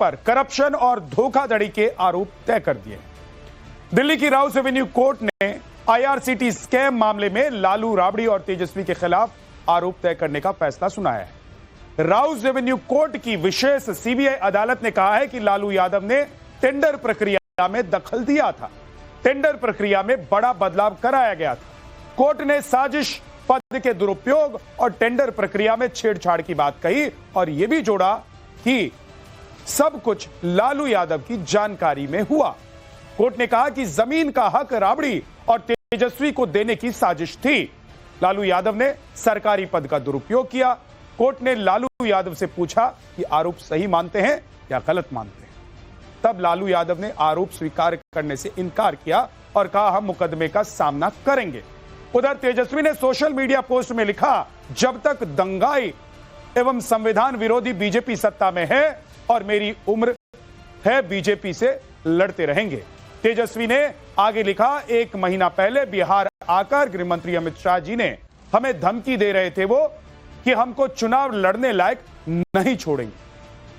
पर करप्शन और धोखाधड़ी के आरोप तय कर दिए। दिल्ली की राउस एवेन्यू कोर्ट ने आईआरसीटी स्कैम मामले में लालू राबड़ी और तेजस्वी के खिलाफ आरोप तय करने का फैसला सुनाया है। राउस एवेन्यू कोर्ट की विशेष सीबीआई अदालत ने कहा है कि लालू यादव ने टेंडर प्रक्रिया में दखल दिया था। टेंडर प्रक्रिया में बड़ा बदलाव कराया गया था। कोर्ट ने साजिश, पद के दुरुपयोग और टेंडर प्रक्रिया में छेड़छाड़ की बात कही और यह भी जोड़ा कि सब कुछ लालू यादव की जानकारी में हुआ। कोर्ट ने कहा कि जमीन का हक राबड़ी और तेजस्वी को देने की साजिश थी। लालू यादव ने सरकारी पद का दुरुपयोग किया। कोर्ट ने लालू यादव से पूछा कि आरोप सही मानते हैं या गलत मानते हैं। तब लालू यादव ने आरोप स्वीकार करने से इनकार किया और कहा, हम मुकदमे का सामना करेंगे। उधर तेजस्वी ने सोशल मीडिया पोस्ट में लिखा, जब तक दंगाई एवं संविधान विरोधी बीजेपी सत्ता में है और मेरी उम्र है, बीजेपी से लड़ते रहेंगे। तेजस्वी ने आगे लिखा, एक महीना पहले बिहार आकर गृह मंत्री अमित शाह जी ने हमें धमकी दे रहे थे वो कि हमको चुनाव लड़ने लायक नहीं छोड़ेंगे।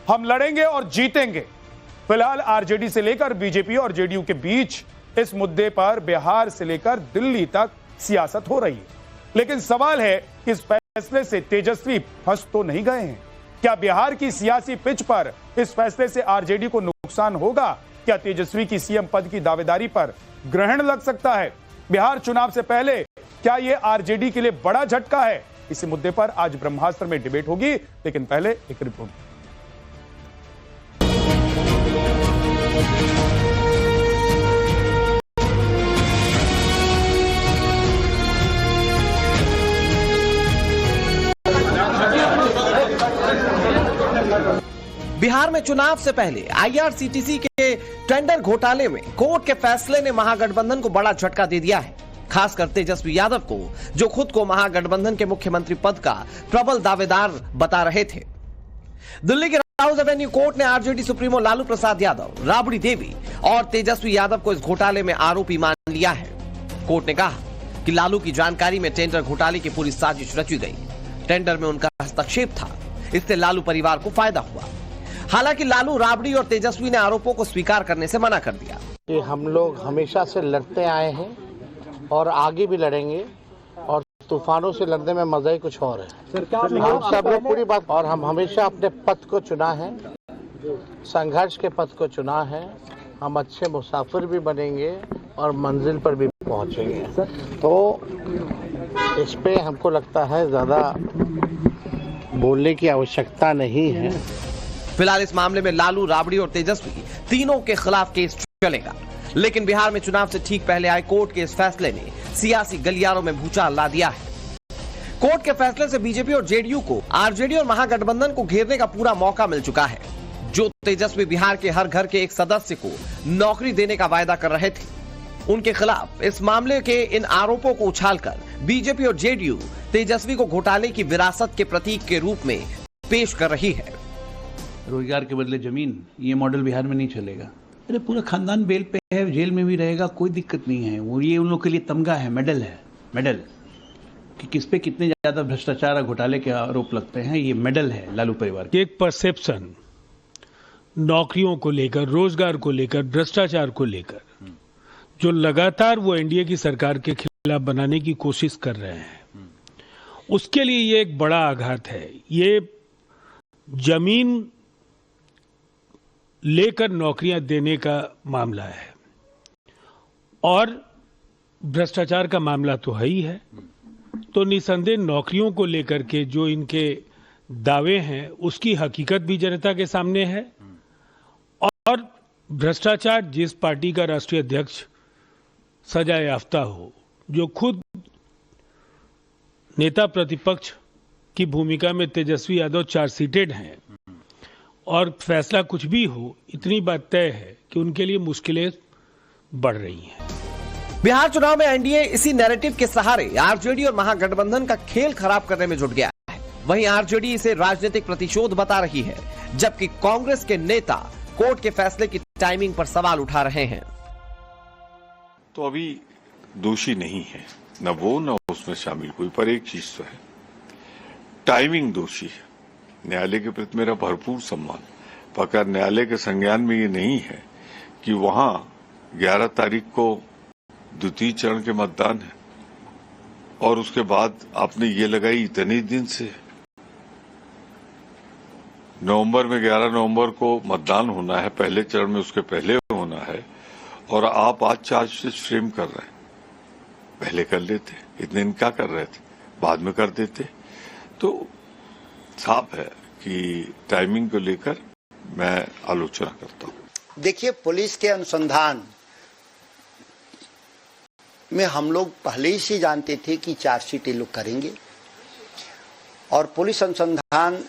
हम लड़ेंगे और जीतेंगे। फिलहाल आरजेडी से लेकर बीजेपी और जेडीयू के बीच इस मुद्दे पर बिहार से लेकर दिल्ली तक सियासत हो रही है। लेकिन सवाल है कि इस फैसले से तेजस्वी फंस तो नहीं गए हैं? क्या बिहार की सियासी पिच पर इस फैसले से आरजेडी को नुकसान होगा? क्या तेजस्वी की सीएम पद की दावेदारी पर ग्रहण लग सकता है? बिहार चुनाव से पहले क्या यह आरजेडी के लिए बड़ा झटका है? इसी मुद्दे पर आज ब्रह्मास्त्र में डिबेट होगी, लेकिन पहले एक रिपोर्ट। बिहार में चुनाव से पहले आईआरसीटीसी के टेंडर घोटाले में कोर्ट के फैसले ने महागठबंधन को बड़ा झटका दे दिया है, खासकर तेजस्वी यादव को, जो खुद को महागठबंधन के मुख्यमंत्री पद का प्रबल दावेदार बता रहे थे। दिल्ली के राउस एवेन्यू कोर्ट ने आरजेडी सुप्रीमो लालू प्रसाद यादव, राबड़ी देवी और तेजस्वी यादव को इस घोटाले में आरोपी मान लिया है। कोर्ट ने कहा कि लालू की जानकारी में टेंडर घोटाले की पूरी साजिश रची गई। टेंडर में उनका हस्तक्षेप था, इससे लालू परिवार को फायदा हुआ। हालांकि लालू, राबड़ी और तेजस्वी ने आरोपों को स्वीकार करने से मना कर दिया। कि हम लोग हमेशा से लड़ते आए हैं और आगे भी लड़ेंगे और तूफानों से लड़ने में मजा ही कुछ और है। हम सब लोग पूरी बात, और हम हमेशा अपने पथ को चुना है, संघर्ष के पथ को चुना है। हम अच्छे मुसाफिर भी बनेंगे और मंजिल पर भी पहुंचेंगे। तो इस पे हमको लगता है ज्यादा बोलने की आवश्यकता नहीं है। फिलहाल इस मामले में लालू, राबड़ी और तेजस्वी तीनों के खिलाफ केस चलेगा। लेकिन बिहार में चुनाव से ठीक पहले आए कोर्ट के इस फैसले ने सियासी गलियारों में भूचाल ला दिया है। कोर्ट के फैसले से बीजेपी और जेडीयू को आरजेडी और महागठबंधन को घेरने का पूरा मौका मिल चुका है। जो तेजस्वी बिहार के हर घर के एक सदस्य को नौकरी देने का वायदा कर रहे थे, उनके खिलाफ इस मामले के इन आरोपों को उछालकर बीजेपी और जेडीयू तेजस्वी को घोटाले की विरासत के प्रतीक के रूप में पेश कर रही है। रोजगार के बदले जमीन, ये मॉडल बिहार में नहीं चलेगा। अरे पूरा खानदान बेल पे है, जेल में भी रहेगा, कोई दिक्कत नहीं है। वो ये उन लोग के लिए तमगा है, मेडल है, मेडल कि किस पे कितने ज्यादा भ्रष्टाचार और घोटाले के आरोप लगते हैं। ये मेडल है लालू परिवार की। एक परसेप्शन नौकरियों को लेकर, रोजगार को लेकर, भ्रष्टाचार को लेकर जो लगातार वो एनडीए की सरकार के खिलाफ बनाने की कोशिश कर रहे हैं, उसके लिए ये एक बड़ा आघात है। ये जमीन लेकर नौकरियां देने का मामला है और भ्रष्टाचार का मामला तो है ही है। तो निसंदेह नौकरियों को लेकर के जो इनके दावे हैं, उसकी हकीकत भी जनता के सामने है। और भ्रष्टाचार जिस पार्टी का राष्ट्रीय अध्यक्ष सजा याफ्ता हो, जो खुद नेता प्रतिपक्ष की भूमिका में तेजस्वी यादव चार्जशीटेड हैं, और फैसला कुछ भी हो, इतनी बात तय है कि उनके लिए मुश्किलें बढ़ रही हैं। बिहार चुनाव में एनडीए इसी नैरेटिव के सहारे आरजेडी और महागठबंधन का खेल खराब करने में जुट गया है। वहीं आरजेडी इसे राजनीतिक प्रतिशोध बता रही है, जबकि कांग्रेस के नेता कोर्ट के फैसले की टाइमिंग पर सवाल उठा रहे हैं। तो अभी दोषी नहीं है, न वो न उसमें शामिल कोई, पर एक चीज तो है, टाइमिंग दोषी है। न्यायालय के प्रति मेरा भरपूर सम्मान, पक्का न्यायालय के संज्ञान में ये नहीं है कि वहां 11 तारीख को द्वितीय चरण के मतदान है और उसके बाद आपने ये लगाई इतने दिन से। नवंबर में 11 नवंबर को मतदान होना है, पहले चरण में उसके पहले होना है, और आप आज चार्जशीट फ्रेम कर रहे हैं। पहले कर लेते, इतने दिन क्या कर रहे थे, बाद में कर देते। तो साफ है कि टाइमिंग को लेकर मैं आलोचना करता हूं। देखिए, पुलिस के अनुसंधान में हम लोग पहले ही से जानते थे कि चार्जशीट ये लोग करेंगे, और पुलिस अनुसंधान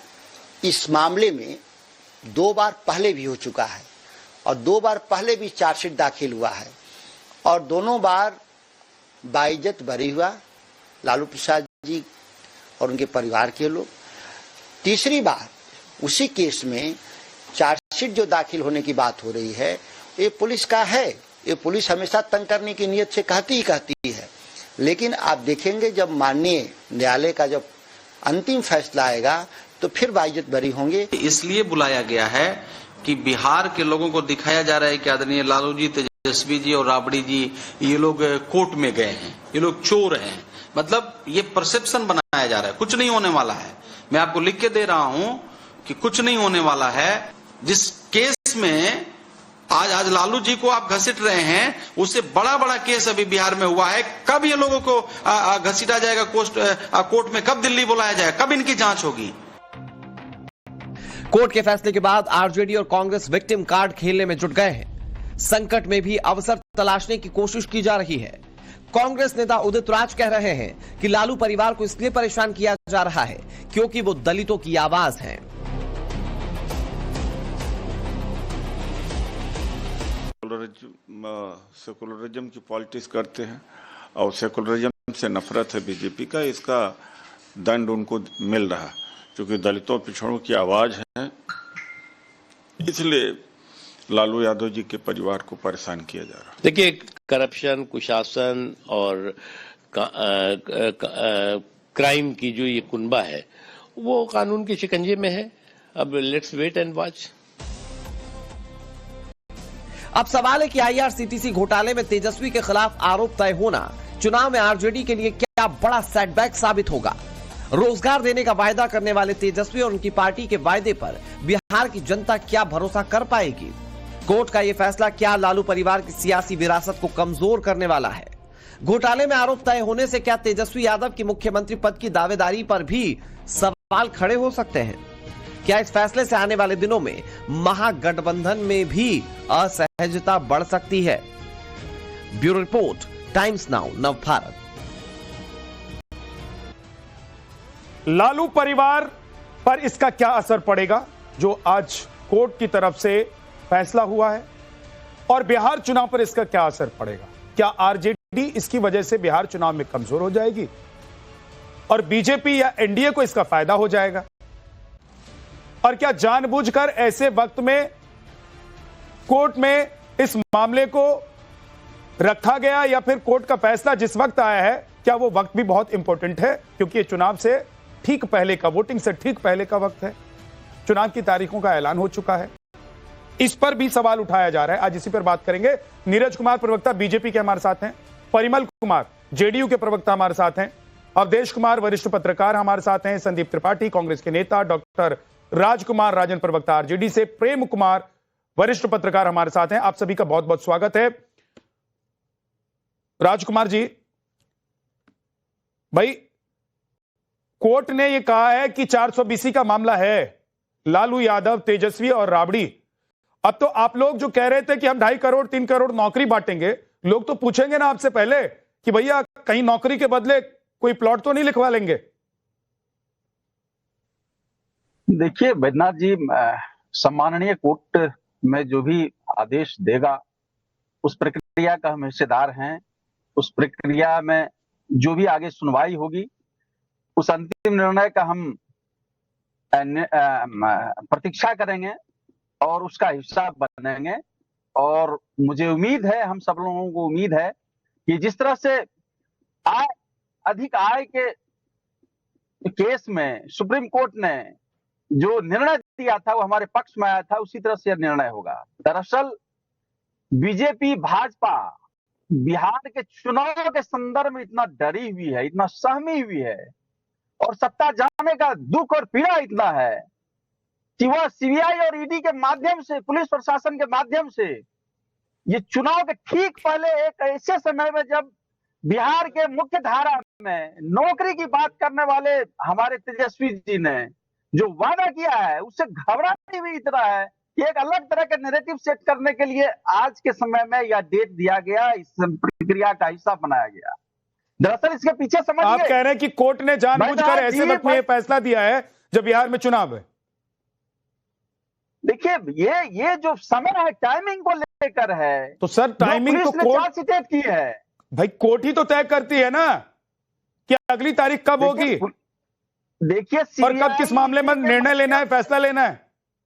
इस मामले में 2 बार पहले भी हो चुका है और 2 बार पहले भी चार्जशीट दाखिल हुआ है, और दोनों बार बाइज्जत बरी हुआ लालू प्रसाद जी और उनके परिवार के लोग। तीसरी बार उसी केस में चार्जशीट जो दाखिल होने की बात हो रही है, ये पुलिस का है। ये पुलिस हमेशा तंग करने की नीयत से कहती है, लेकिन आप देखेंगे जब माननीय न्यायालय का जब अंतिम फैसला आएगा तो फिर बाइज्जत बरी होंगे। इसलिए बुलाया गया है कि बिहार के लोगों को दिखाया जा रहा है कि आदरणीय लालू जी, तेजस्वी जी और राबड़ी जी ये लोग कोर्ट में गए हैं, ये लोग चोर हैं। मतलब ये परसेप्शन बनाया जा रहा है, कुछ नहीं होने वाला है। मैं आपको लिख के दे रहा हूं कि कुछ नहीं होने वाला है। जिस केस में आज लालू जी को आप घसीट रहे हैं, उससे बड़ा केस अभी बिहार में हुआ है। कब ये लोगों को घसीटा जाएगा कोर्ट में, कब दिल्ली बुलाया जाएगा, कब इनकी जांच होगी? कोर्ट के फैसले के बाद आरजेडी और कांग्रेस विक्टिम कार्ड खेलने में जुट गए हैं। संकट में भी अवसर तलाशने की कोशिश की जा रही है। कांग्रेस नेता उदित राज कह रहे हैं कि लालू परिवार को इसलिए परेशान किया जा रहा है क्योंकि वो दलितों की आवाज हैं। सेकुलरिज्म की पॉलिटिक्स करते हैं और सेकुलरिज्म से नफरत है बीजेपी का। इसका दंड उनको मिल रहा है क्योंकि दलितों पिछड़ों की आवाज है, इसलिए लालू यादव जी के परिवार को परेशान किया जा रहा है। देखिए, करप्शन, कुशासन और क्राइम की जो ये कुनबा है वो कानून के शिकंजे में है। अब लेट्स वेट एंड वॉच। अब सवाल है कि आईआरसीटीसी घोटाले में तेजस्वी के खिलाफ आरोप तय होना चुनाव में आरजेडी के लिए क्या बड़ा सेटबैक साबित होगा। रोजगार देने का वायदा करने वाले तेजस्वी और उनकी पार्टी के वायदे पर बिहार की जनता क्या भरोसा कर पाएगी। कोर्ट का यह फैसला क्या लालू परिवार की सियासी विरासत को कमजोर करने वाला है। घोटाले में आरोप तय होने से क्या तेजस्वी यादव की मुख्यमंत्री पद की दावेदारी पर भी सवाल खड़े हो सकते हैं। क्या इस फैसले से आने वाले दिनों में महागठबंधन में भी असहजता बढ़ सकती है। Bureau report, times now, Navbharat. Lalu परिवार पर इसका क्या असर पड़ेगा जो आज कोर्ट की तरफ से फैसला हुआ है, और बिहार चुनाव पर इसका क्या असर पड़ेगा। क्या आरजेडी इसकी वजह से बिहार चुनाव में कमजोर हो जाएगी और बीजेपी या एनडीए को इसका फायदा हो जाएगा। और क्या जानबूझकर ऐसे वक्त में कोर्ट में इस मामले को रखा गया, या फिर कोर्ट का फैसला जिस वक्त आया है, क्या वो वक्त भी बहुत इंपॉर्टेंट है क्योंकि ये चुनाव से ठीक पहले का, वोटिंग से ठीक पहले का वक्त है। चुनाव की तारीखों का ऐलान हो चुका है। इस पर भी सवाल उठाया जा रहा है। आज इसी पर बात करेंगे। नीरज कुमार प्रवक्ता बीजेपी के हमारे साथ हैं, परिमल कुमार जेडीयू के प्रवक्ता हमारे साथ हैं, अवधेश कुमार वरिष्ठ पत्रकार हमारे साथ हैं, संदीप त्रिपाठी कांग्रेस के नेता, डॉक्टर राजकुमार राजन प्रवक्ता आरजेडी से, प्रेम कुमार वरिष्ठ पत्रकार हमारे साथ हैं। आप सभी का बहुत बहुत स्वागत है। राजकुमार जी, भाई कोर्ट ने यह कहा है कि 420 का मामला है, लालू यादव, तेजस्वी और राबड़ी। अब तो आप लोग जो कह रहे थे कि हम 2.5 करोड़ 3 करोड़ नौकरी बांटेंगे, लोग तो पूछेंगे ना आपसे पहले कि भैया कहीं नौकरी के बदले कोई प्लॉट तो नहीं लिखवा लेंगे। देखिए बैद्यनाथ जी, सम्माननीय कोर्ट में जो भी आदेश देगा उस प्रक्रिया का हम हिस्सेदार हैं। उस प्रक्रिया में जो भी आगे सुनवाई होगी उस अंतिम निर्णय का हम प्रतीक्षा करेंगे और उसका हिस्सा बनेंगे। और मुझे उम्मीद है, हम सब लोगों को उम्मीद है कि जिस तरह से अधिक आय के केस में सुप्रीम कोर्ट ने जो निर्णय दिया था वो हमारे पक्ष में आया था, उसी तरह से निर्णय होगा। दरअसल बीजेपी भाजपा बिहार के चुनाव के संदर्भ में इतना डरी हुई है, इतना सहमी हुई है और सत्ता जाने का दुख और पीड़ा इतना है कि वह सीबीआई और ईडी के माध्यम से, पुलिस प्रशासन के माध्यम से, ये चुनाव के ठीक पहले एक ऐसे समय में जब बिहार के मुख्य धारा में नौकरी की बात करने वाले हमारे तेजस्वी जी ने जो वादा किया है उससे घबराहट भी इतना है कि एक अलग तरह का नैरेटिव सेट करने के लिए आज के समय में यह डेट दिया गया, इस प्रक्रिया का हिस्सा बनाया गया। दरअसल इसके पीछे समझ आप कह रहे हैं कि कोर्ट ने जानबूझकर ऐसे वक्त में यह फैसला दिया है जब बिहार में चुनाव है। देखिए ये जो समय है टाइमिंग को लेकर है, तो सर टाइमिंग तो कोर्ट चार्जशीट की है भाई, कोर्ट ही तो तय करती है ना कि अगली तारीख कब होगी। देखिए और कब किस मामले में निर्णय लेना है, फैसला लेना है।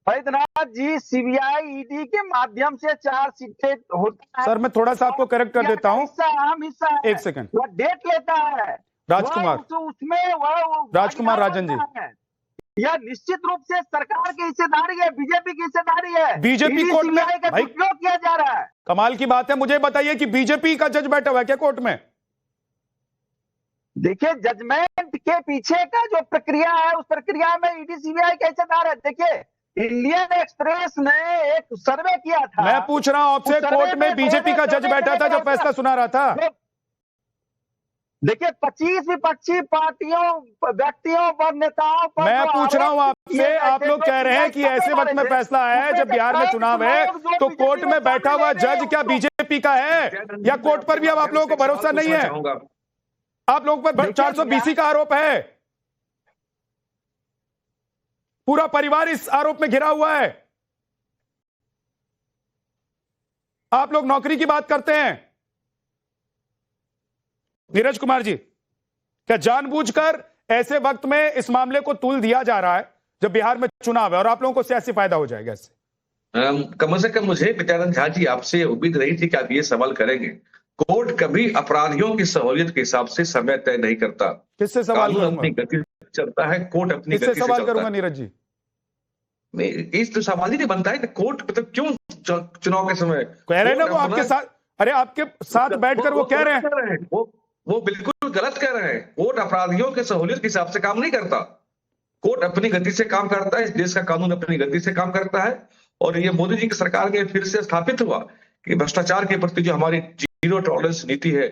बैद्यनाथ जी, सीबीआई ईडी के माध्यम से चार्जशीट होता है। सर मैं थोड़ा सा आपको करेक्ट कर देता हूं, हिस्सा एक सेकंड। वह डेट लेता है राजकुमार, उसमें वह राजकुमार राजन जी, यह निश्चित रूप से सरकार की हिस्सेदारी है, बीजेपी की हिस्सेदारी है। बीजेपी कोर्ट में भाई उपयोग किया जा रहा है। कमाल की बात है। मुझे बताइए कि बीजेपी का जज बैठा हुआ है क्या कोर्ट में? देखिए जजमेंट के पीछे का जो प्रक्रिया है उस प्रक्रिया में ईडी सीबीआई के हिस्सेदार है। देखिए इंडियन एक्सप्रेस ने एक सर्वे किया था। मैं पूछ रहा हूं आपसे, कोर्ट में बीजेपी का जज बैठा था जो फैसला सुना रहा था। देखिए 25 विपक्षी पार्टियों, व्यक्तियों पर, नेताओं पर मैं पूछ रहा हूं आपसे, आप लोग कह रहे हैं कि ऐसे वक्त में फैसला है जब बिहार में चुनाव है, तो कोर्ट में बैठा हुआ जज क्या बीजेपी का है या कोर्ट पर भी अब आप लोगों को भरोसा नहीं है? आप लोगों पर 420 का आरोप है, पूरा परिवार इस आरोप में घिरा हुआ है। आप लोग नौकरी की बात करते हैं। नीरज कुमार जी, क्या जानबूझकर ऐसे वक्त में इस मामले को तुल दिया जा रहा है जब बिहार में चुनाव है और आप लोगों को सियासी फायदा हो जाएगा इससे? कम से कम मुझे विद्यानंद झा जी आपसे उम्मीद रही थी कि आप ये सवाल करेंगे। कोर्ट कभी अपराधियों की सहूलियत के हिसाब से समय तय नहीं करता। किससे सवाल करूंगा? अपनी गति से चलता है, कोर्ट अपनी गति से सवाल चलता करूंगा नीरज जी। इस तो सवाल ही नहीं बनता है कि कोर्ट मतलब क्यों चुनाव के समय कह रहे हैं ना वो आपके साथ, अरे आपके साथ बैठकर वो कह रहे हैं, वो बिल्कुल गलत कह रहे हैं। कोर्ट अपराधियों के सहूलियत के हिसाब से काम नहीं करता। कोर्ट अपनी गति से काम करता है, इस देश का कानून अपनी गति से काम करता है। और ये मोदी जी की सरकार में फिर से स्थापित हुआ कि भ्रष्टाचार के प्रति जो हमारी जीरो टॉलरेंस नीति है,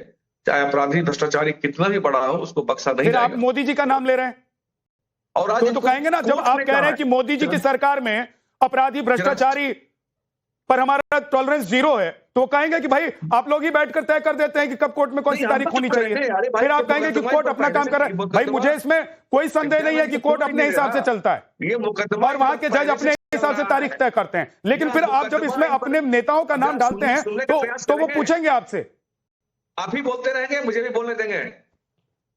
चाहे अपराधी भ्रष्टाचारी कितना भी बड़ा हो उसको बख्शा नहीं जाएगा। आप मोदी जी का नाम ले रहे हैं और आज तो कहेंगे ना, जब आप कह रहे हैं कि मोदी जी की सरकार में अपराधी भ्रष्टाचारी पर हमारा टॉलरेंस जीरो है, तो कहेंगे कि भाई आप लोग ही बैठकर तय कर देते हैं कि कब कोर्ट में कौन सी तारीख होनी चाहिए। फिर आप कहेंगे कि कोर्ट अपना काम कर रहा है। भाई मुझे इसमें कोई संदेह नहीं है कि कोर्ट अपने हिसाब से चलता है और वहां के जज अपने हिसाब से तारीख तय करते हैं। लेकिन फिर आप जब इसमें अपने नेताओं का नाम डालते हैं तो वो पूछेंगे आपसे। आप ही बोलते रहेंगे, मुझे भी बोलने देंगे।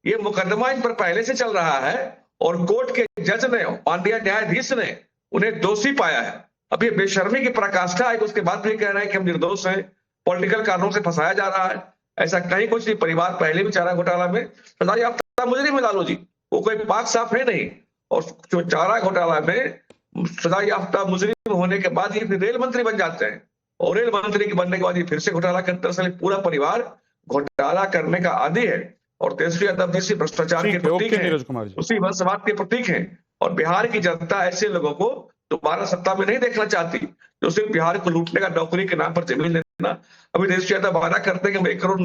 ये मुकदमा इन पर पहले से चल रहा है और कोर्ट के जज ने, माननीय न्यायाधीश ने उन्हें दोषी पाया है। अब ये बेशर्मी की पराकाष्ठा है, उसके बाद भी कह रहे हैं कि हम निर्दोष हैं, पॉलिटिकल कारणों से फंसाया जा रहा है। ऐसा कहीं कुछ नहीं। परिवार पहले भी चारा घोटाला में सजा याफ्ता मुजरिम लालू जी, वो कोई पाक साफ है नहीं। और जो चारा घोटाला में सजा याफ्ता मुजरिम होने के बाद ये फिर रेल मंत्री बन जाते हैं और रेल मंत्री के बनने के बाद ये फिर से घोटाला करते हैं। पूरा परिवार घोटाला करने का आदी है और तेजस्वी यादव जी भ्रष्टाचार के प्रतीक है, उसी वंशवाद के प्रतीक है। और बिहार की जनता ऐसे लोगों को दोबारा सत्ता में नहीं देखना चाहती जो सिर्फ बिहार को लूटने का, नौकरी के नाम पर जमीन लेना। अभी तेजस्वी यादव वादा करते हैं कि 1 करोड़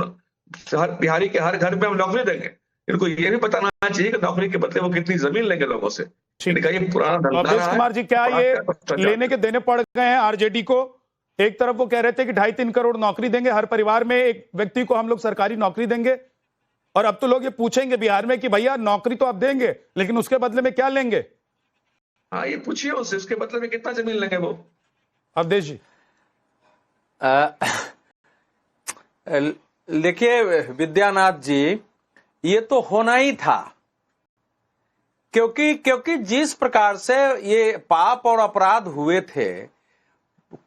हर बिहारी के हर घर में हम नौकरी देंगे। इनको ये भी बताना चाहिए कि नौकरी के बदले वो कितनी जमीन लेंगे लोगों से। ये पुराना अवधेश कुमार जी, क्या ये लेने के देने पड़ गए हैं आरजेडी को? एक तरफ वो कह रहे थे कि 2.5-3 करोड़ नौकरी देंगे, हर परिवार में एक व्यक्ति को हम लोग सरकारी नौकरी देंगे, और अब तो लोग ये पूछेंगे बिहार में कि भैया नौकरी तो आप देंगे लेकिन उसके बदले में क्या लेंगे? हाँ, ये पूछिए उससे, उसके बदले में कितना जमीन लेंगे वो। अवधेश जी, देखिए विद्यानाथ जी, ये तो होना ही था, क्योंकि जिस प्रकार से ये पाप और अपराध हुए थे,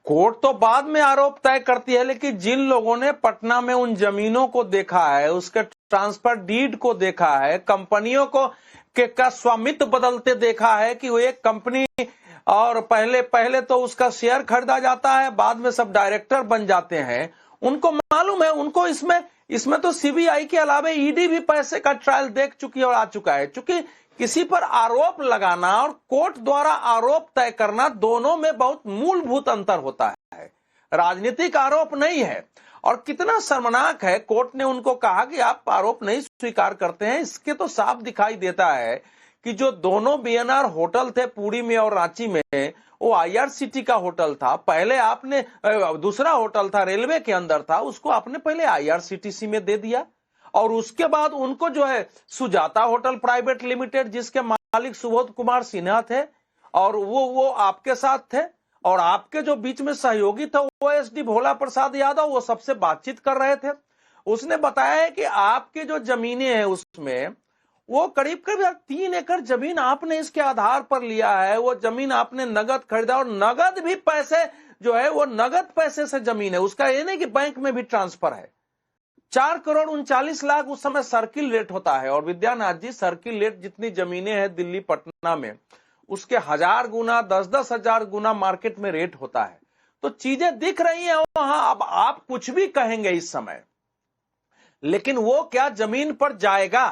कोर्ट तो बाद में आरोप तय करती है, लेकिन जिन लोगों ने पटना में उन जमीनों को देखा है, उसके ट्रांसफर डीड को देखा है, कंपनियों को का स्वामित्व बदलते देखा है कि वो एक कंपनी और पहले तो उसका शेयर खरीदा जाता है, बाद में सब डायरेक्टर बन जाते हैं। उनको मालूम है, उनको इसमें तो सीबीआई के अलावा ईडी भी पैसे का ट्रायल देख चुकी है और आ चुका है। चूंकि किसी पर आरोप लगाना और कोर्ट द्वारा आरोप तय करना, दोनों में बहुत मूलभूत अंतर होता है। राजनीतिक आरोप नहीं है। और कितना शर्मनाक है, कोर्ट ने उनको कहा कि आप आरोप नहीं स्वीकार करते हैं। इसके तो साफ दिखाई देता है कि जो दोनों बीएनआर होटल थे पुरी में और रांची में, वो आईआरसीटी का होटल था। पहले आपने दूसरा होटल था रेलवे के अंदर था, उसको आपने पहले आईआरसीटीसी में दे दिया। और उसके बाद उनको जो है सुजाता होटल प्राइवेट लिमिटेड, जिसके मालिक सुबोध कुमार सिन्हा थे, और वो आपके साथ थे, और आपके जो बीच में सहयोगी थे ओएसडी भोला प्रसाद यादव, वो सबसे बातचीत कर रहे थे। उसने बताया है कि आपके जो जमीनें हैं उसमें वो करीब 3 एकड़ जमीन आपने इसके आधार पर लिया है। वो जमीन आपने नगद खरीदा, और नगद भी पैसे जो है वो नगद पैसे से जमीन है, उसका ये नहीं कि बैंक में भी ट्रांसफर है। 4 करोड़ 39 लाख उस समय सर्किल रेट होता है। और विद्यानाथ जी, सर्किल रेट जितनी जमीनें हैं दिल्ली पटना में, उसके 1000 गुना 10-10 हजार गुना मार्केट में रेट होता है। तो चीजें दिख रही हैं वहां। अब आप कुछ भी कहेंगे इस समय, लेकिन वो क्या जमीन पर जाएगा?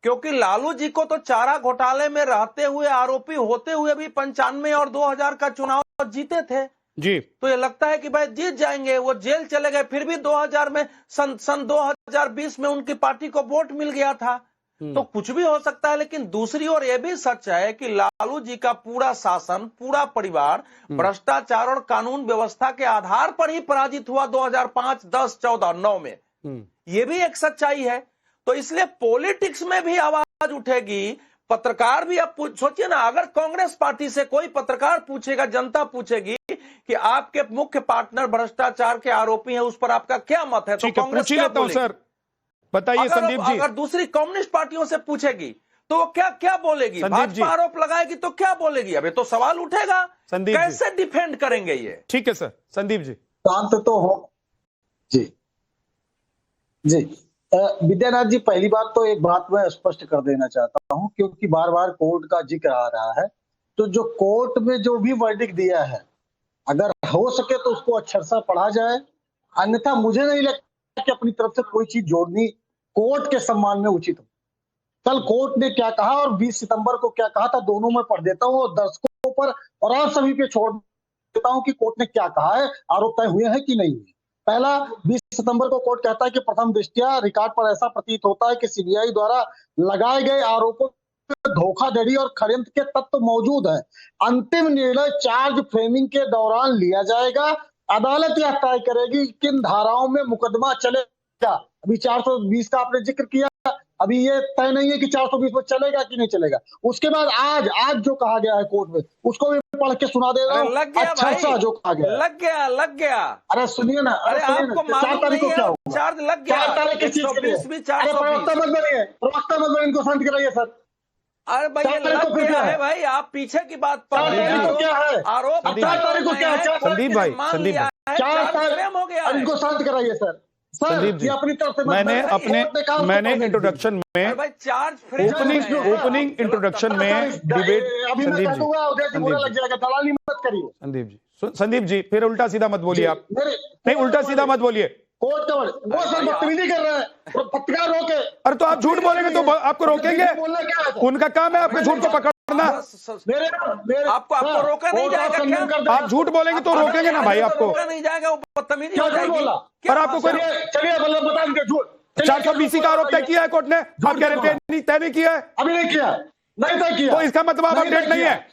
क्योंकि लालू जी को तो चारा घोटाले में रहते हुए, आरोपी होते हुए भी 95 और 2000 का चुनाव जीते थे जी। तो ये लगता है कि भाई जीत जाएंगे। वो जेल चले गए, फिर भी 2000 में सन 2020 में उनकी पार्टी को वोट मिल गया था। तो कुछ भी हो सकता है। लेकिन दूसरी ओर यह भी सच है कि लालू जी का पूरा शासन, पूरा परिवार भ्रष्टाचार और कानून व्यवस्था के आधार पर ही पराजित हुआ 2005, 10, 14, 9 में। ये भी एक सच्चाई है। तो इसलिए पॉलिटिक्स में भी आवाज उठेगी। पत्रकार भी, अब सोचिए ना, अगर कांग्रेस पार्टी से कोई पत्रकार पूछेगा, जनता पूछेगी कि आपके मुख्य पार्टनर भ्रष्टाचार के आरोपी हैं, उस पर आपका क्या मत है, तो कांग्रेस क्या बोलेगी? सर बताइए संदीप जी। अगर दूसरी कम्युनिस्ट पार्टियों से पूछेगी तो वो क्या बोलेगी? भाजपा आरोप लगाएगी तो क्या बोलेगी? अबे तो सवाल उठेगा, संदीप कैसे डिफेंड करेंगे ये? ठीक है सर। संदीप जी शांत तो हो जी। विद्यानाथ जी, पहली बात तो एक बात मैं स्पष्ट कर देना चाहता हूं, क्योंकि बार बार कोर्ट का जिक्र आ रहा है। तो जो कोर्ट में जो भी वर्डिक्ट दिया है, अगर हो सके तो उसको अक्षर से पढ़ा जाए। अन्यथा मुझे नहीं लगता कि अपनी तरफ से कोई चीज जोड़नी कोर्ट के सम्मान में उचित हो। कल कोर्ट ने क्या कहा और 20 सितंबर को क्या कहा था, दोनों में पढ़ देता हूँ, और दर्शकों पर और आप सभी पे छोड़ देता हूँ कि कोर्ट ने क्या कहा है, आरोप तय हुए हैं कि नहीं हुए। पहला, 20 सितंबर को कोर्ट कहता है कि प्रथम दृष्टया रिकॉर्ड पर ऐसा प्रतीत होता है कि सीबीआई द्वारा लगाए गए आरोपों में धोखाधड़ी और षड्यंत्र के तत्व मौजूद हैं। अंतिम निर्णय चार्ज फ्रेमिंग के दौरान लिया जाएगा। अदालत यह तय करेगी किन धाराओं में मुकदमा चलेगा। अभी 420 का आपने जिक्र किया, अभी ये तय नहीं है कि 420 में चलेगा कि नहीं चलेगा। उसके बाद आज जो कहा गया है कोर्ट में, उसको भी पढ़ के सुना दे रहा हूँ। अच्छा सा जो कहा गया लग गया। अरे सुनिए ना, अरे आपको 4 तारीख को क्या होगा? चार्ज लग गया। 4 तारीख की चीज के लिए। अरे प्रवक्ता मत बनिए, इनको शांत कराइए सर। अरे भाई ये लग गया है भाई, आप पीछे की बात पढ़ रहे हैं। क्या है आरोप 4 तारीख को क्या है? संदीप भाई, 4 तारीख हो गया। इनको शांत कराइए सर। संदीप जी, अपनी तरफ से मैंने इंट्रोडक्शन में ओपनिंग इंट्रोडक्शन में डिबेट, संदीप जी फिर उल्टा सीधा मत बोलिए आप। नहीं, उल्टा सीधा मत बोलिए। कोर्ट का वो सर बदतमीजी कर रहे हैं, पत्रकार रोके। अरे तो आप झूठ बोलेंगे तो आपको रोकेंगे? उनका काम है आपके झूठ को पकड़ना। आपको रोका नहीं जाएगा क्या? आप झूठ बोलेंगे तो रोकेंगे ना भाई आपको। रोका नहीं जाएगा, वो बदतमीजी हो जाएगी। और आपको कोई चलिए बता दीजिए झूठ 420 का आरोप तय किया है कोर्ट ने, आप कह रहे थे तय नहीं किया है। अभी नहीं किया, नहीं तय किया, तो इसका मतलब आप अपडेट नहीं है।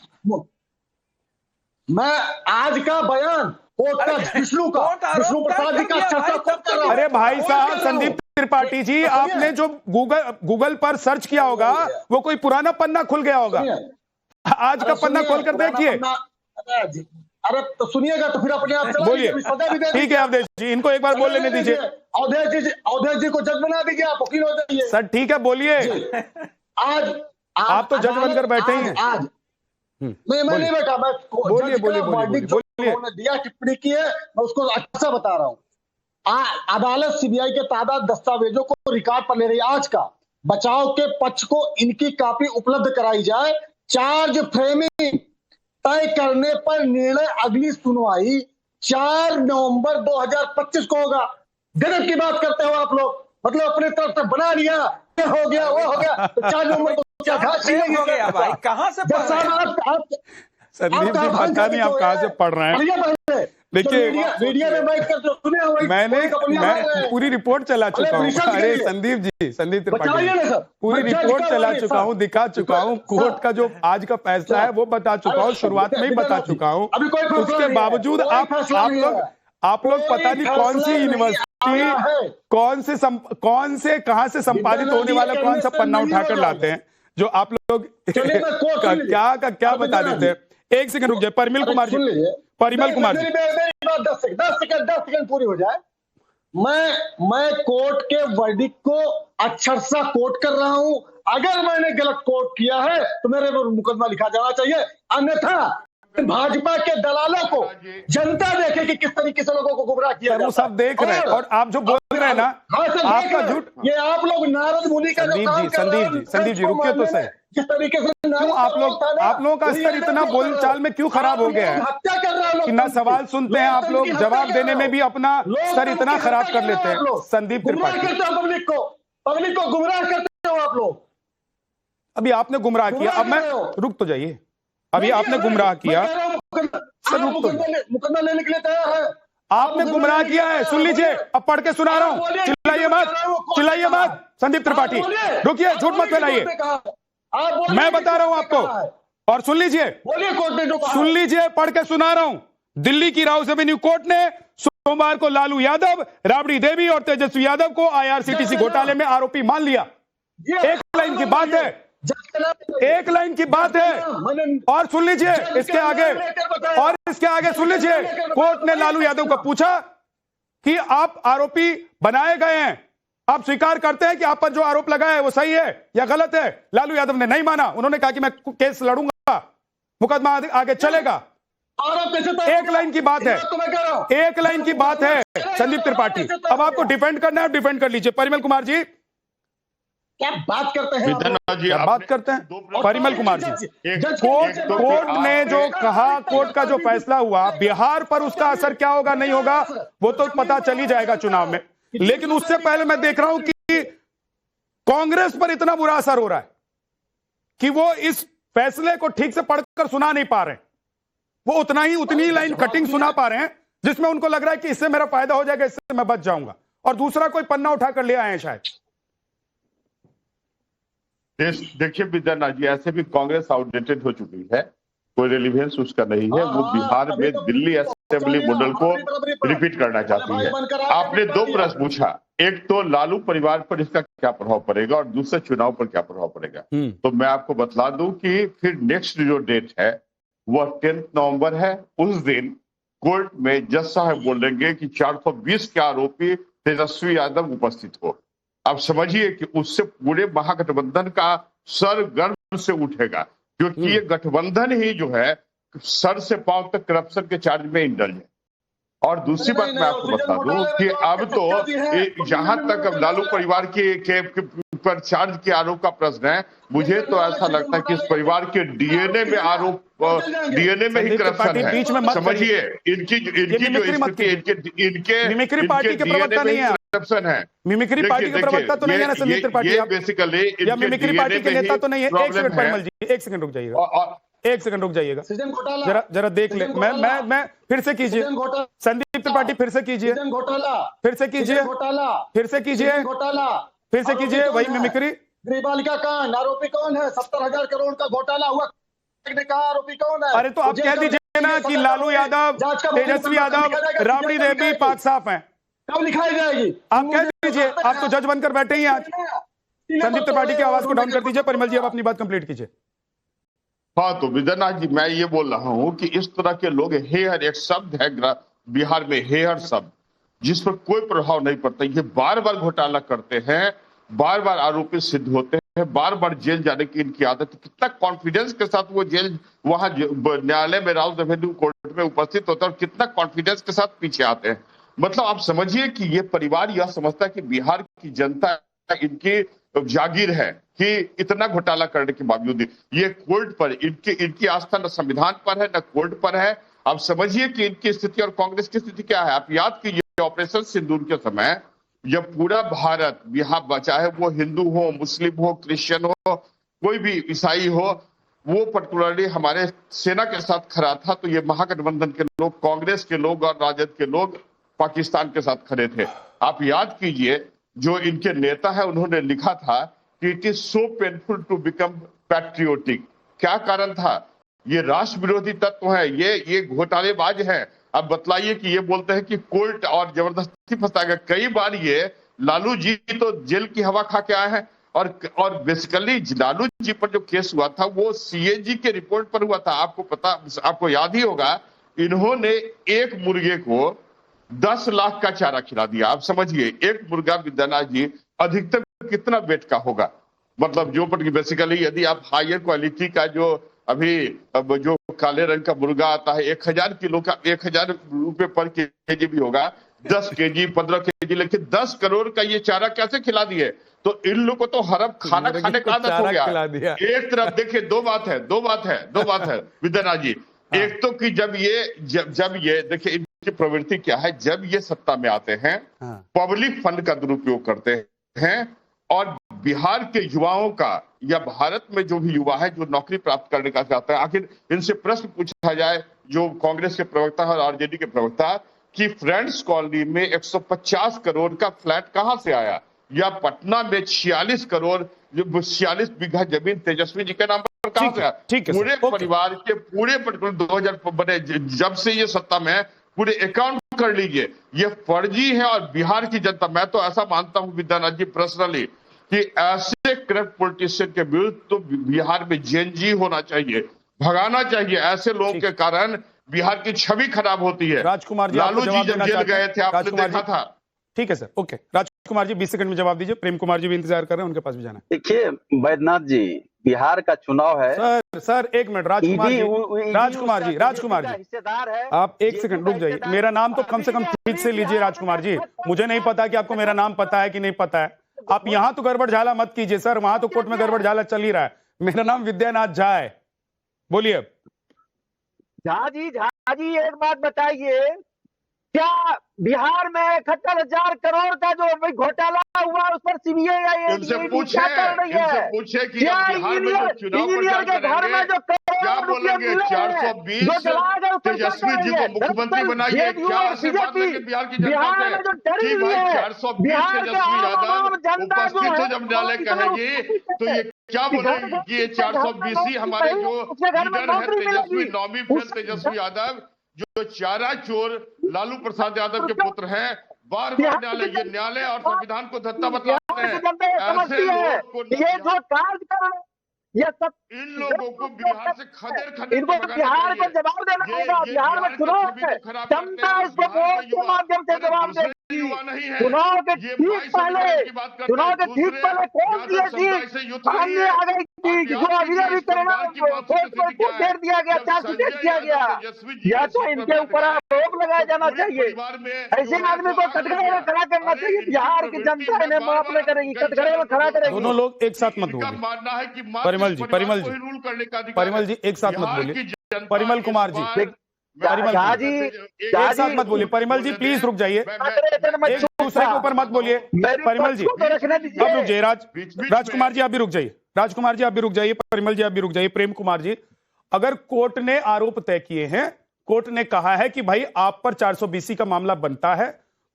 मैं आज का बयान कोर्ट का विष्णु प्रसाद जी का चर्चा कर रहा हूं। अरे भाई साहब, संदीप त्रिपाठी जी, आपने जो गूगल पर सर्च किया होगा वो कोई पुराना पन्ना खुल गया होगा। आज का पन्ना खोल कर देखिए। अरे तो सुनिएगा तो फिर अपने आप बोलिए। ठीक है अवधेश जी, इनको एक बार बोल लेने दीजिए। अवधेश जी को जज बना दीजिए, आप वकील हो जाइए। सर ठीक है, बोलिए। आज आप तो जज बनकर बैठे ही हैं। आज मैं नहीं बैठा, मैं बोलिए दिया टिप्पणी की है, मैं उसको अच्छा बता रहा हूँ। अदालत सीबीआई के ताजा दस्तावेजों को रिकॉर्ड पर ले रही है आज का, बचाव के पक्ष को इनकी कॉपी उपलब्ध कराई जाए। चार्ज फ्रेमिंग तय करने पर निर्णय अगली सुनवाई 4 नवंबर 2025 को होगा। गजब की बात करते हो आप लोग, मतलब अपने तरफ से बना लिया, ये हो गया वो हो गया, तो 4 नवंबर को क्या हो गया भाई, कहाँ से पढ़ रहे हैं? संदीप जी पता नहीं आप कहाँ से पढ़ रहे हैं। देखिए मीडिया में बैठ कर जो सुने हो वही मैं पूरी रिपोर्ट चला चुका हूँ। अरे संदीप त्रिपाठी पूरी रिपोर्ट चला चुका हूँ, दिखा चुका हूँ, कोर्ट का जो आज का फैसला है वो बता चुका हूँ, शुरुआत में ही बता चुका हूँ। उसके बावजूद आप लोग पता नहीं कौन सी यूनिवर्सिटी कौन से कहां से संपादित होने वाला कौन सा पन्ना उठाकर लाते हैं जो आप लोग क्या बता देते हैं। एक सेकंड रुक जाए परिमल कुमार जी, परिमल कुमार जी 10 सेकंड पूरी हो जाए। मैं कोर्ट के वर्डिक्ट को अक्षरशः कोट कर रहा हूं। अगर मैंने गलत कोट किया है तो मेरे पर मुकदमा लिखा जाना चाहिए, अन्यथा भाजपा के दलालों को जनता देखे कि किस तरीके से लोगों को गुमराह किया वो सब देख रहे हैं। और आप जो बोल रहे हैं ना आपका झूठ, ये आप लोग नारद मुनि का संदीप जी रुकिए तो सही। किस तरीके से क्यों आप लोगों का स्तर इतना बोलचाल में क्यों खराब हो गया है हत्या कर रहे हो कि ना सवाल सुनते हैं आप लोग, जवाब देने में भी अपना स्तर इतना खराब कर लेते हैं। संदीप त्रिपाठी पब्लिक को गुमराह करते हो आप लोग। अभी आपने गुमराह किया, अब मैं रुक तो जाइए, अभी आपने गुमराह किया, मुकदमा लेने के लिए तैयार है। आपने गुमराह किया है, सुन लीजिए, अब पढ़ के सुना रहा हूं, चिल्लाइए मत संदीप त्रिपाठी, रुकिए, झूठ मत फैलाइए, मैं बता रहा हूं आपको और सुन लीजिए, पढ़ के सुना रहा हूं। दिल्ली की राउस एवेन्यू कोर्ट ने सोमवार को लालू यादव, राबड़ी देवी और तेजस्वी यादव को आईआरसीटीसी घोटाले में आरोपी मान लिया। एक लाइन की बात है, एक लाइन की बात है। और सुन लीजिए इसके आगे सुन लीजिए, कोर्ट ने लालू यादव को पूछा कि आप आरोपी बनाए गए हैं, आप स्वीकार करते हैं कि आप पर जो आरोप लगा है वो सही है या गलत है। लालू यादव ने नहीं माना, उन्होंने कहा कि मैं केस लड़ूंगा, मुकदमा आगे चलेगा। एक लाइन की बात है, एक लाइन की बात है संदीप त्रिपाठी। अब आपको डिफेंड करना है, डिफेंड कर लीजिए। परिमल कुमार जी क्या बात करते हैं, क्या बात करते हैं परिमल कुमार जी। कोर्ट ने जो कहा, कोर्ट का जो फैसला हुआ, बिहार पर उसका असर क्या होगा नहीं होगा वो तो पता चल ही जाएगा चुनाव में। लेकिन उससे पहले मैं देख रहा हूं कि कांग्रेस पर इतना बुरा असर हो रहा है कि वो इस फैसले को ठीक से पढ़कर सुना नहीं पा रहे हैं। वो उतनी लाइन कटिंग सुना पा रहे हैं जिसमें उनको लग रहा है कि इससे मेरा फायदा हो जाएगा, इससे मैं बच जाऊंगा, और दूसरा कोई पन्ना उठाकर ले आए हैं शायद। देखिए विद्यानाथ जी, ऐसे भी कांग्रेस आउटडेटेड हो चुकी है, कोई रिलीवेंस उसका नहीं है। वो बिहार में दिल्ली असेंबली मॉडल को रिपीट करना चाहती है। आपने दो प्रश्न पूछा, एक तो लालू परिवार पर इसका क्या प्रभाव पड़ेगा और दूसरे चुनाव पर क्या प्रभाव पड़ेगा। तो मैं आपको बतला दूं कि फिर नेक्स्ट जो डेट है वह 10 नवंबर है। उस दिन कोर्ट में जज साहब बोलेंगे कि 420 के आरोपी तेजस्वी यादव उपस्थित हो। अब समझिए कि उससे पूरे महागठबंधन का सर गर्व से उठेगा, क्योंकि ये गठबंधन ही जो है सर से पांव तक करप्शन के चार्ज में इंडल्ज है। और दूसरी बात मैं आपको बता दूं कि अब तो जहां तक अब लालू परिवार के पर चार्ज के आरोप का प्रश्न है, मुझे तो ऐसा लगता है कि इस परिवार के डीएनए में आरोप, डीएनए में ही करप्शन है। समझिए इनकी मिमिक्री पार्टी के प्रवक्ता नहीं है, करप्शन है। मिमिक्री पार्टी के प्रवक्ता तो नहीं है ना संदीप त्रिपाठी, बेसिकली या मिमिक्री पार्टी के नेता तो नहीं है। एक सेकंड परिमल जी, एक सेकंड रुक जाइएगा, एक सेकंड रुक जाइएगा, जरा देख ले। मैं फिर से कीजिए संदीप त्रिपाठी, फिर से कीजिए, फिर से कीजिए, फिर से कीजिए, फिर से कीजिए वही मिमिक्री। गृहपालिका कांड, आरोपी कौन है? 70,000 करोड़ का घोटाला हुआ, कहा आरोपी कौन है? अरे तो आप कह दीजिए ना कि लालू यादव, तेजस्वी यादव, राबड़ी देवी पाक साफ हैं, कब लिखाई जाएगी? आप कह दीजिए, आप तो जज बनकर बैठे ही आज। संदीप त्रिपाठी की आवाज को डाउन कर दीजिए। परिमल जी अब अपनी बात कंप्लीट कीजिए। हाँ तो विद्यानाथ जी, मैं ये बोल रहा हूं कि इस तरह के लोग, हेयर एक शब्द है बिहार में, हेयर शब्द, जिस पर कोई प्रभाव नहीं पड़ता। ये बार बार घोटाला करते हैं, बार बार आरोपी सिद्ध होते हैं, बार बार जेल जाने की इनकी आदत है। कितना कॉन्फिडेंस के साथ वो जेल, वहां न्यायालय में, राउस एवेन्यू कोर्ट में उपस्थित होते हैं और कितना कॉन्फिडेंस के साथ पीछे आते हैं। मतलब आप समझिए कि ये परिवार यह समझता है कि बिहार की जनता इनकी जागीर है कि इतना घोटाला करने के बावजूद ये कोर्ट पर इनकी आस्था न संविधान पर है न कोर्ट पर है। आप समझिए कि इनकी स्थिति और कांग्रेस की स्थिति क्या है। आप याद कीजिए ऑपरेशन सिंदूर के समय जब पूरा भारत, यहाँ चाहे वो हिंदू हो, मुस्लिम हो, क्रिश्चियन हो, कोई भी ईसाई हो, वो पर्टिकुलरली हमारे सेना के साथ खड़ा था, तो ये महागठबंधन के लोग, कांग्रेस के लोग और राजद के लोग पाकिस्तान के साथ खड़े थे। आप याद कीजिए जो इनके नेता है उन्होंने लिखा था कि it is so painful to become patriotic. क्या कारण था? ये राष्ट्र विरोधी तत्व है, ये घोटालेबाज है। अब बतलाइए कि ये बोलते हैं कि कोर्ट और जबरदस्ती फंसाएगा। कई बार ये लालू जी तो जेल की हवा खा के आए हैं और बेसिकली लालू जी पर जो केस हुआ था वो सीएजी के रिपोर्ट पर हुआ था। आपको याद ही होगा, इन्होंने एक मुर्गे को 10 लाख का चारा खिला दिया। आप समझिए एक मुर्गा विद्यानाथ जी अधिकतम कितना वेट का होगा? मतलब जो बेसिकली यदि आप हायर क्वालिटी का जो अभी अब जो काले रंग का मुर्गा आता है 1000 किलो का 1000 रुपए पर केजी भी होगा, 10 केजी 15 केजी, लेकिन 10 करोड़ का ये चारा कैसे खिला दिए? तो इन लोगों को तो हरब खाना खाने का आदत हो गया। एक तरफ देखिए दो बात है विद्यानाथ जी। एक तो कि जब ये देखिए इनकी प्रवृत्ति क्या है, जब ये सत्ता में आते हैं पब्लिक फंड का दुरुपयोग करते हैं और बिहार के युवाओं का या भारत में जो भी युवा है जो नौकरी प्राप्त करने का चाहता है, आखिर इनसे प्रश्न पूछा जाए जो कांग्रेस के प्रवक्ता और आरजेडी के प्रवक्ता कि फ्रेंड्स कॉलोनी में 150 करोड़ का फ्लैट कहां से आया, या पटना में 46 करोड़ 46 बीघा जमीन तेजस्वी जी के नाम पर कहां से आया? पूरे परिवार के पूरे 2000 बने जब से ये सत्ता में है, पूरे अकाउंट कर लीजिए। ये फर्जी है और बिहार की जनता, मैं तो ऐसा मानता हूं विद्यानाथ जी पर्सनली कि ऐसे करप्ट पॉलिटिशियन के विरुद्ध तो बिहार में जेएनजी होना चाहिए, भगाना चाहिए। ऐसे लोगों के कारण बिहार की छवि खराब होती है। राजकुमार जी, लालू जी जब जेल गए थे आपने देखा था। ठीक है sir, okay. Rajkumar ji 20 second में जवाब दीजिए। प्रेम कुमार जी भी इंतजार कर रहे हैं, उनके पास भी जाना है। देखिए वैद्यनाथ जी, बिहार का चुनाव है। सर एक मिनट, राजकुमार जी हिस्सेदार है। आप एक सेकंड रुक जाइए। मेरा नाम तो कम से कम ठीक से लीजिए राजकुमार जी। मुझे नहीं पता कि आपको मेरा नाम पता है कि नहीं पता है। आप यहां तो गड़बड़ झाला मत कीजिए सर, वहां तो कोर्ट में गड़बड़ झाला चल ही रहा है। मेरा नाम विद्यानाथ झा है। बोलिए। झा जी एक बात बताइए, क्या बिहार में 71,000 करोड़ का जो घोटाला हुआ उस पर सीबीआई इनसे पूछे कि बिहार में जो चुनाव प्रचार करेंगे क्या बोलेंगे? 420 तेजस्वी जी को मुख्यमंत्री बनाइए। क्या ऐसी बात है कि बिहार की जनता से कि भाई 420 तेजस्वी यादव उपस्थित हो जब न्यायालय कहेगी तो ये क्या बोलेगी कि ये 420 ही हमारे जो लीडर है तेजस्वी, नौवीं फेल तेजस्वी यादव, जो चारा चोर लालू प्रसाद यादव के पुत्र हैं, बार बार न्यायालय और संविधान को धत्ता बताते हैं। ऐसे लोग को ये सब इन लोगों को बिहार से खदेड़ इनको बिहार को जवाब देना होगा। बिहार में चुनाव है, जनता इसको वोट के माध्यम से जवाब देगी। चुनाव के ठीक पहले कौन सी ऐसी सामने आ गई थी जो अभी करना घेर दिया गया, चार्जशीट किया गया, या तो इनके ऊपर आरोप लगाया जाना चाहिए। ऐसे आदमी को कटघरे में खड़ा करना चाहिए। बिहार की जनता इन्हें माफ नहीं करेगी, कटघरे में खड़ा करेगी। दोनों लोग एक साथ मत बोलिए। मानना है कि परिमल जी एक साथ मत बोलिए। परिमल कुमार जी, एक साथ मत बोलिए। परिमल जी प्लीज रुक जाइए, एक दूसरे के ऊपर मत बोलिए। परिमल जी अब रुक जाइए। राजकुमार जी आप भी रुक जाइए। राजकुमार जी आप भी रुक जाइए। परिमल जी आप भी रुक जाइए। प्रेम कुमार जी, अगर कोर्ट ने आरोप तय किए हैं, कोर्ट ने कहा है कि भाई आप पर 420 का मामला बनता है,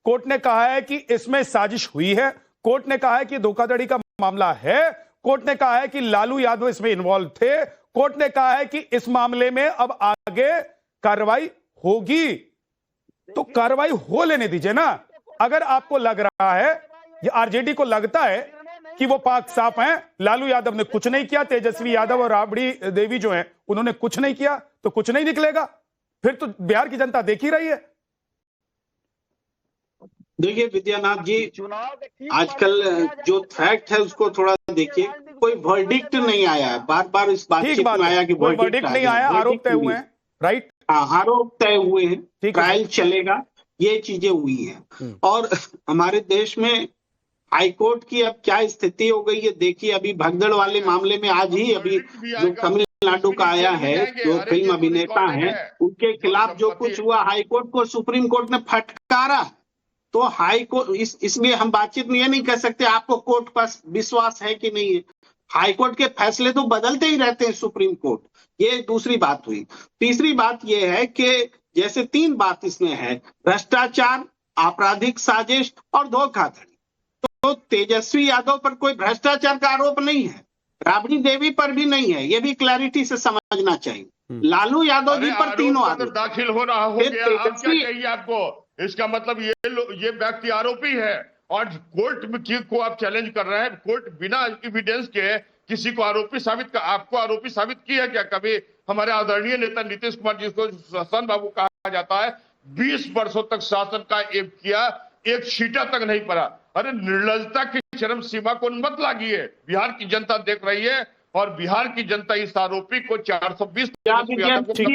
कोर्ट ने कहा है कि इसमें साजिश हुई है, कोर्ट ने कहा है कि धोखाधड़ी का मामला है, कोर्ट ने कहा है कि लालू यादव इसमें इन्वॉल्व थे, कोर्ट ने कहा है कि इस मामले में अब आगे कार्रवाई होगी, तो कार्रवाई हो लेने दीजिए ना। अगर आपको लग रहा है या आरजेडी को लगता है कि वो पाक साफ हैं, लालू यादव ने कुछ नहीं किया, तेजस्वी यादव और राबड़ी देवी जो हैं उन्होंने कुछ नहीं किया, तो कुछ नहीं निकलेगा, फिर तो बिहार की जनता देख ही रही है। देखिए विद्यानाथ जी, आजकल जो फैक्ट है उसको थोड़ा देखिए। कोई वर्डिक्ट नहीं आया है, बार बार इस बातचीत में आया कि वर्डिक्ट नहीं आया, आरोप तय हुए हैं, राइट? हाँ, आरोप तय हुए हैं, ट्रायल चलेगा, ये चीजें हुई हैं। और हमारे देश में हाईकोर्ट की अब क्या स्थिति हो गई है देखिए। अभी भगदड़ वाले मामले में आज ही अभी जो तमिलनाडु का आया है, जो फिल्म अभिनेता है, उनके खिलाफ जो कुछ हुआ, हाईकोर्ट को सुप्रीम कोर्ट ने फटकारा। तो हाई कोर्ट इसमें हम बातचीत में ये नहीं कह सकते आपको कोर्ट पर विश्वास है कि नहीं है। हाई कोर्ट के फैसले तो बदलते ही रहते हैं सुप्रीम कोर्ट। ये दूसरी बात हुई। तीसरी बात ये है कि जैसे 3 बात इसमें है, भ्रष्टाचार, आपराधिक साजिश और धोखाधड़ी। तो तेजस्वी यादव पर कोई भ्रष्टाचार का आरोप नहीं है, राबड़ी देवी पर भी नहीं है, ये भी क्लैरिटी से समझना चाहिए। लालू यादव जी पर तीनों आरोप दाखिल हो रहा हो गया। अब क्या चाहिए आपको? इसका मतलब ये व्यक्ति आरोपी है और कोर्ट को आप चैलेंज कर रहे हैं। कोर्ट बिना एविडेंस के किसी को आपको आरोपी साबित किया क्या? कभी हमारे आदरणीय नेता नीतीश कुमार जिसको सन बाबू कहा जाता है, 20 वर्षों तक शासन का किया, एक छींटा तक नहीं पड़ा। अरे निर्लजता की चरम सीमा को मत लागिए। बिहार की जनता देख रही है और बिहार की जनता इस आरोपी को 420। ठीक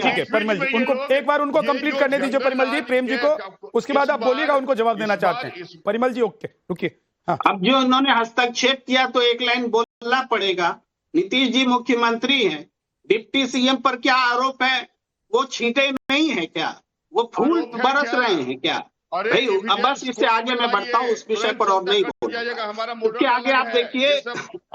है परिमल जी, उनको एक बार उनको कंप्लीट करने दीजिए परिमल जी, प्रेम जी को, उसके बाद आप बोलिएगा, उनको जवाब देना चाहते हैं। परिमल जी ओके, रुकिए। हाँ। अब जो इन्होंने हस्तक्षेप किया तो एक लाइन बोलना पड़ेगा। नीतीश जी मुख्यमंत्री हैं, डिप्टी सीएम पर क्या आरोप है? वो छींटे नहीं है क्या? वो फूल बरस रहे हैं क्या? भाई अब बस इससे आगे मैं बढ़ता हूँ उस विषय पर और नहीं बोलूंगा। उसके आगे आप देखिए,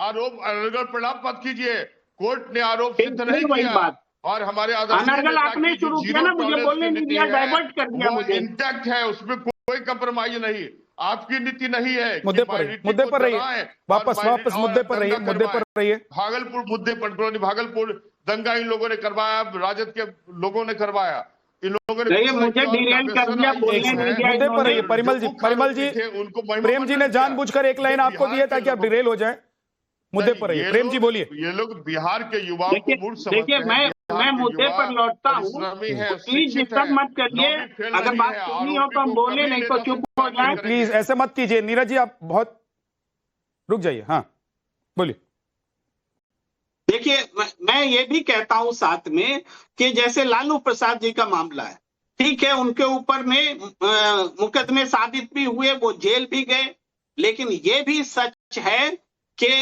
आरोप अनर्गल प्रलाप मत कीजिए। कोर्ट ने आरोप सिद्ध नहीं किया और हमारे अनर्गल आपने शुरू किया ना, मुझे बोलने नहीं दिया, डाइवर्ट कर दिया मुझे। इंटैक्ट है, उसमें कोई कंप्रोमाइज नहीं। आपकी नीति नहीं है। मुद्दे पर रहिए, वापस मुद्दे पर रहिए। भागलपुर मुद्दे पर, भागलपुर दंगा इन लोगों ने करवाया, राजद के लोगों ने करवाया। इन लोगों ने मुझे डिरेल कर दिया, मुद्दे पर रहिए परिमल जी। प्रेम जी ने जानबूझकर एक लाइन आपको दी है ताकि आप डिरेल हो जाए। मुद्दे पर रहिए, प्रेम जी बोलिए। ये लोग बिहार के युवाओं को मूर्ख समझते हैं। मैं मुद्दे पर लौटता हूँ, प्लीज डिस्टर्ब मत करिए। अगर बात सुननी हो तो हम बोले, नहीं तो चुप हो जाए। प्लीज ऐसे मत कीजिए। नीरज जी आप बहुत रुक जाइए। हाँ बोलिए। देखिए मैं ये भी कहता हूं साथ में कि जैसे लालू प्रसाद जी का मामला है, ठीक है, उनके ऊपर में मुकदमे साबित भी हुए, वो जेल भी गए, लेकिन ये भी सच है कि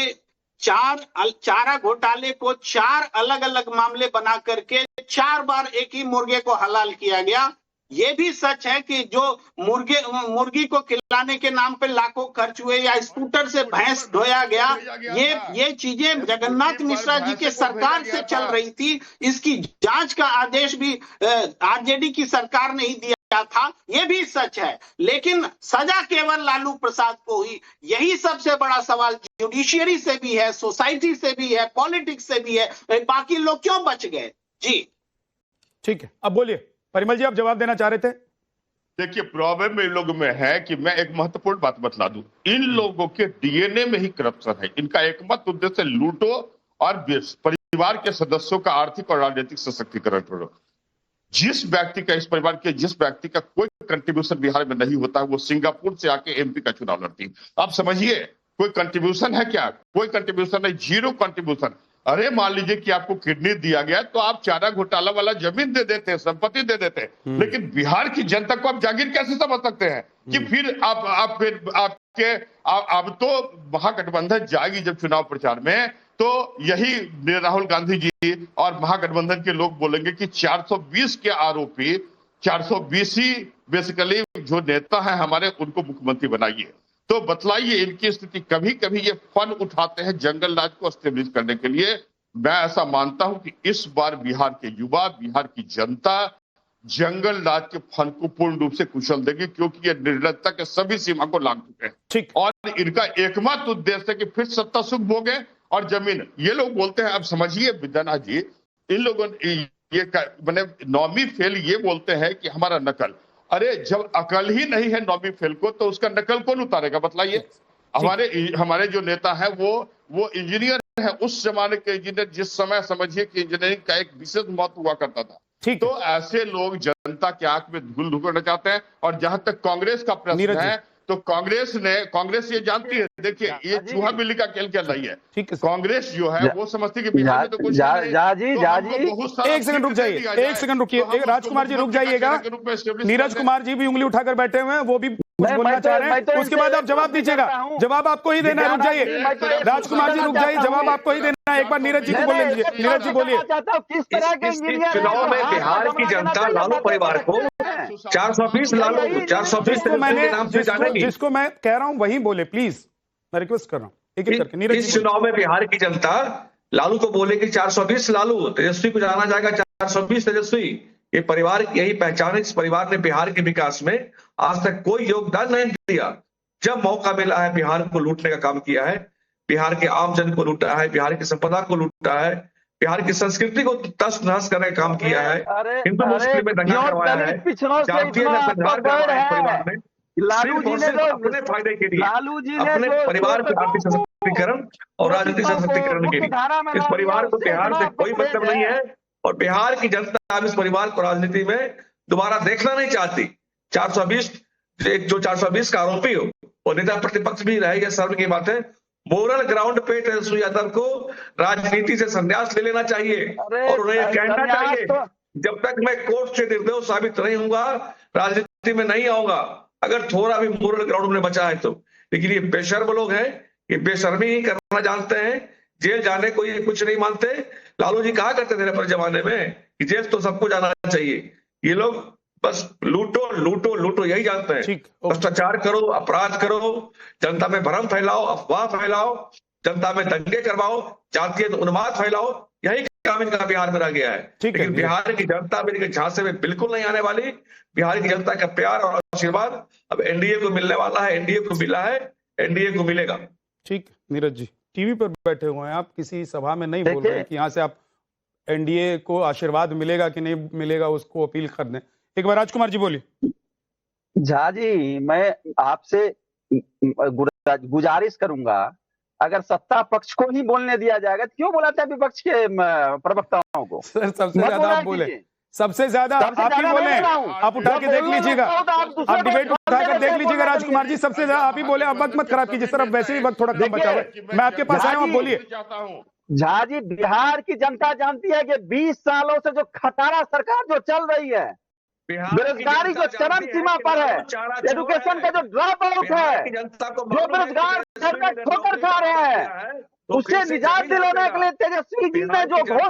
चारा घोटाले को 4 अलग अलग मामले बना करके 4 बार एक ही मुर्गे को हलाल किया गया। ये भी सच है कि जो मुर्गी को खिलाने के नाम पे लाखों खर्च हुए या स्कूटर से भैंस धोया गया, ये चीजें जगन्नाथ मिश्रा जी के सरकार से चल रही थी। इसकी जांच का आदेश भी आरजेडी की सरकार ने ही दिया था, ये भी सच है। लेकिन सजा केवल लालू प्रसाद को हुई, यही सबसे बड़ा सवाल जुडिशियरी से भी है, सोसाइटी से भी है, पॉलिटिक्स से भी है। बाकी लोग क्यों बच गए? जी ठीक है, अब बोलिए परिमल जी, आप जवाब देना चाह रहे थे। देखिए प्रॉब्लम इन लोगों में है कि मैं एक महत्वपूर्ण बात बतला दूं, इन लोगों के डीएनए में ही करप्शन है। इनका एकमात्र उद्देश्य लूटो और परिवार के सदस्यों का आर्थिक और राजनीतिक सशक्तिकरण करो। जिस व्यक्ति का, इस परिवार के जिस व्यक्ति का कोई कंट्रीब्यूशन बिहार में नहीं होता है, वो सिंगापुर से आके एमपी का चुनाव लड़ती। आप समझिए कोई कंट्रीब्यूशन है क्या? कोई कंट्रीब्यूशन नहीं, 0 कंट्रीब्यूशन। अरे मान लीजिए कि आपको किडनी दिया गया तो आप चारा घोटाला वाला जमीन दे देते हैं, संपत्ति दे देते हैं, लेकिन बिहार की जनता को आप जागीर कैसे समझ सकते हैं कि फिर अब तो महागठबंधन जाएगी जब चुनाव प्रचार में, तो यही राहुल गांधी जी और महागठबंधन के लोग बोलेंगे कि 420 के आरोपी, 420 ही बेसिकली जो नेता है हमारे, उनको मुख्यमंत्री बनाइए। तो बतलाइए इनकी स्थिति। कभी कभी ये फन उठाते हैं जंगल राज को एस्टेब्लिश करने के लिए। मैं ऐसा मानता हूं कि इस बार बिहार के युवा, बिहार की जनता जंगल राज के फन को पूर्ण रूप से कुचल देगी, क्योंकि ये निर्लजता के सभी सीमा को लांघ चुके हैं। ठीक। और इनका एकमात्र उद्देश्य है कि फिर सत्ता सुख भोगे और जमीन। ये लोग बोलते हैं, अब समझिए विद्यानाथ जी, इन लोगों ये मैंने नौवीं फेल ये बोलते हैं कि हमारा नकल। अरे जब अकल ही नहीं है नौवीं फेल को, तो उसका नकल कौन उतारेगा? बतलाइए। हमारे जो नेता है वो इंजीनियर है, उस जमाने के इंजीनियर, जिस समय समझिए कि इंजीनियरिंग का एक विशेष महत्व हुआ करता था। तो ऐसे लोग जनता की आंख में धूल झोंकना चाहते हैं। और जहां तक कांग्रेस का प्रश्न है, तो कांग्रेस ये जानती है, देखिए ये चूहा बिल्ली का खेल चल रही है। कांग्रेस जो है वो समझती है कि बिहार में तो कुछ एक सेकंड रुक जाइए, एक सेकंड रुकिए, राजकुमार जी रुक जाइएगा। नीरज कुमार जी भी उंगली उठाकर बैठे हुए हैं, वो भी कुछ बोलना चाह रहे हैं, उसके बाद आप जवाब दीजिएगा। जवाब आपको ही देना है, रुक जाइए राजकुमार जी, रुक जाइए, जवाब आपको ही देना है। एक बार नीरज जी को बोलने दीजिए। नीरज जी बोलिए। इस चुनाव में बिहार की जनता लालू परिवार को 420 लालू 420 नाम से जानेगी। जिसको मैं कह रहा हूं वही बोले, प्लीज, मैं रिक्वेस्ट कर रहा हूं एक एक करके। नीरज इस चुनाव में बिहार की जनता लालू को बोलेगी 420 लालू, तेजस्वी को जाना जाएगा 420 तेजस्वी। ये परिवार की यही पहचान है। इस परिवार ने बिहार के विकास में आज तक कोई योगदान नहीं दिया। जब मौका मिला है बिहार को लूटने का काम किया है, बिहार के आम जन को लूटा है, बिहार की संपदा को लूटा है, बिहार की संस्कृति को तस नहस करने का काम किया है, हिंदू मुस्लिम में दंगा करवाया है, जातीय नरसंहार करवाया है परिवार में। लालू जी ने अपने फायदे के लिए अपने परिवार के आर्थिक सशक्तिकरण और राजनीतिक सशक्तिकरण के लिए इस परिवार को बिहार से कोई मतलब नहीं है। और बिहार की जनता अब इस परिवार को राजनीति में दोबारा देखना नहीं चाहती। 420 जो 420 का आरोपी हो वो नेता प्रतिपक्ष भी रहेगा, शर्म की बात है। मोरल ग्राउंड पे तेजस्वी यादव को राजनीति से संन्यास ले लेना चाहिए और उन्हें कहना चाहिए जब तक मैं कोर्ट से निर्दोष साबित नहीं होऊंगा राजनीति में नहीं आऊंगा, अगर थोड़ा भी मोरल ग्राउंड में बचा है तो। लेकिन ये बेशर्म लोग हैं, ये बेशर्मी ही करना जानते हैं, जेल जाने को ये कुछ नहीं मानते। लालू जी कहा करते थे अपने जमाने में कि जेल तो सबको जाना चाहिए। ये लोग बस लूटो लूटो लूटो यही जानते हैं। भ्रष्टाचार करो, अपराध करो, जनता में भ्रम फैलाओ, अफवाह फैलाओ, जनता में दंगे करवाओ, जातीय उन्माद फैलाओ, यही काम इनका बिहार में रह गया है। लेकिन बिहार की जनता मेरे झांसे में बिल्कुल नहीं आने वाली। बिहार की जनता का प्यार और आशीर्वाद अब एनडीए को मिलने वाला है। एनडीए को मिला है, एनडीए को मिलेगा। ठीक, नीरज जी टीवी पर बैठे हुए हैं, आप किसी सभा में नहीं बोल रहे हैं कि यहाँ से आप एनडीए को आशीर्वाद मिलेगा कि नहीं मिलेगा उसको अपील कर दें। एक बार राजकुमार जी बोलिए। झा जी, मैं आपसे गुजारिश करूंगा, अगर सत्ता पक्ष को ही बोलने दिया जाएगा तो क्यों बुलाते हैं विपक्ष के प्रवक्ताओं को? सर सबसे ज्यादा आप बोले, सबसे ज्यादा आप ही बोले, आप उठा के देख लीजिएगा, आप डिबेट उठाकर देख लीजिएगा राजकुमार जी, सबसे ज्यादा आप ही बोले। अब वक्त मत खराब कीजिए सर, अब वैसे ही वक्त थोड़ा कम बचा हुआ है। मैं आपके पास आया हूं, आप बोलिए। झा जी, बिहार की जनता जानती है कि 20 सालों से जो खटारा सरकार जो चल रही है, बेरोजगारी जो चरम सीमा पर है, एजुकेशन का जो ड्रॉप आउट है, जो बेरोजगार ठोकर खा रहे हैं, उससे निजात दिलाने के लिए तेजस्वी जी ने जो घोषणा